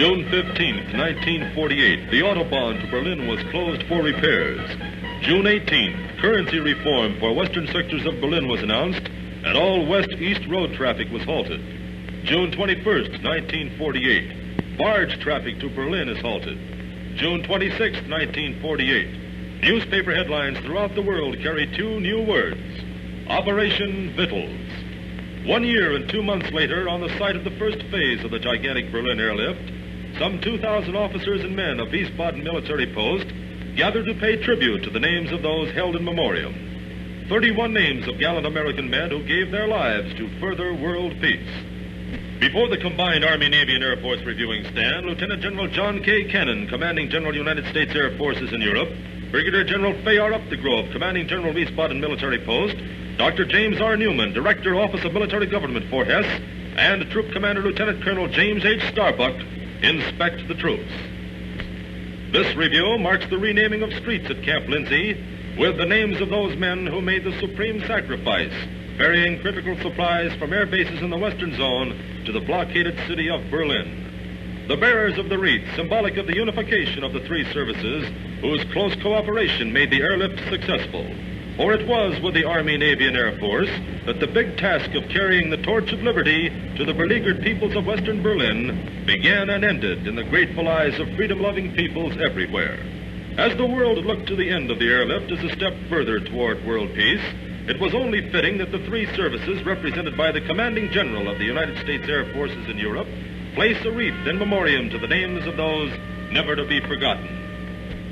June 15th, 1948, the Autobahn to Berlin was closed for repairs. June 18th, currency reform for western sectors of Berlin was announced, and all west-east road traffic was halted. June 21st, 1948, barge traffic to Berlin is halted. June 26th, 1948, newspaper headlines throughout the world carry two new words: Operation Victuals. 1 year and 2 months later, on the site of the first phase of the gigantic Berlin Airlift, some 2,000 officers and men of Wiesbaden Military Post gathered to pay tribute to the names of those held in Memoriam. 31 names of gallant American men who gave their lives to further world peace. Before the combined Army, Navy, and Air Force reviewing stand, Lieutenant General John K. Kennan, Commanding General United States Air Forces in Europe, Brigadier General Fayar Updegrove, Commanding General Wiesbaden Military Post, Dr. James R. Newman, Director, Office of Military Government for Hess, and Troop Commander Lieutenant Colonel James H. Starbuck inspect the troops. This review marks the renaming of streets at Camp Lindsay with the names of those men who made the supreme sacrifice, ferrying critical supplies from air bases in the Western Zone to the blockaded city of Berlin. The bearers of the wreath, symbolic of the unification of the three services, whose close cooperation made the airlift successful. For it was with the Army, Navy, and Air Force that the big task of carrying the torch of liberty to the beleaguered peoples of Western Berlin began and ended in the grateful eyes of freedom-loving peoples everywhere. As the world looked to the end of the airlift as a step further toward world peace, it was only fitting that the three services, represented by the Commanding General of the United States Air Forces in Europe, place a wreath in memoriam to the names of those never to be forgotten.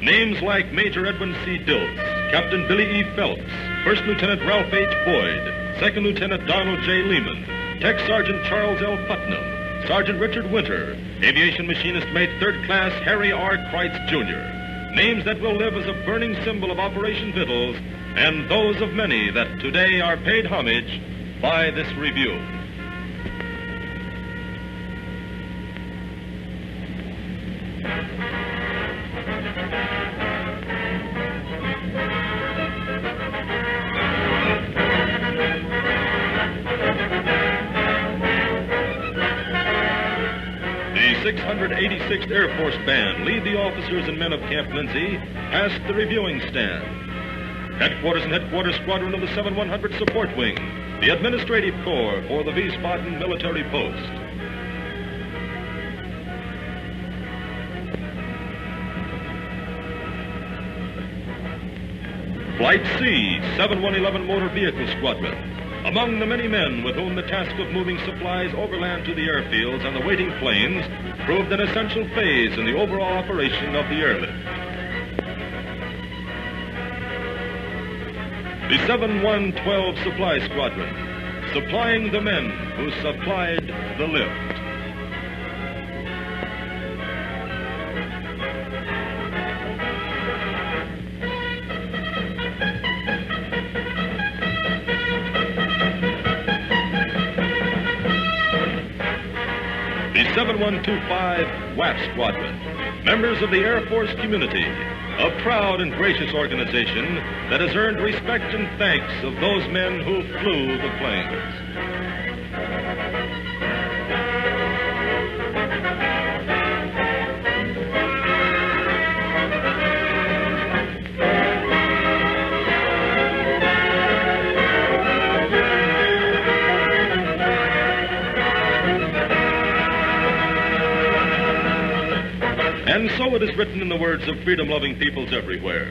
Names like Major Edwin C. Diltz, Captain Billy E. Phelps, First Lieutenant Ralph H. Boyd, Second Lieutenant Donald J. Lehman, Tech Sergeant Charles L. Putnam, Sergeant Richard Winter, Aviation Machinist Mate Third Class Harry R. Kreitz, Jr. Names that will live as a burning symbol of Operation Victuals, and those of many that today are paid homage by this review. The 686th Air Force Band lead the officers and men of Camp Lindsay past the reviewing stand. Headquarters and Headquarters Squadron of the 7100 Support Wing, the Administrative Corps for the Wiesbaden Military Post. Flight C, 7111 Motor Vehicle Squadron. Among the many men with whom the task of moving supplies overland to the airfields and the waiting planes proved an essential phase in the overall operation of the airlift. The 7112 Supply Squadron, supplying the men who supplied the lift. The 7125 WAF Squadron, members of the Air Force community, a proud and gracious organization that has earned respect and thanks of those men who flew the planes. And so it is written in the words of freedom-loving peoples everywhere.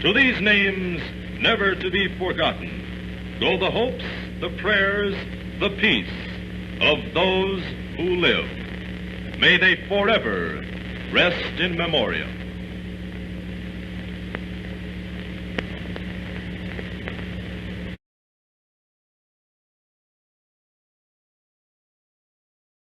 To these names, never to be forgotten, go the hopes, the prayers, the peace of those who live. May they forever rest in memoriam.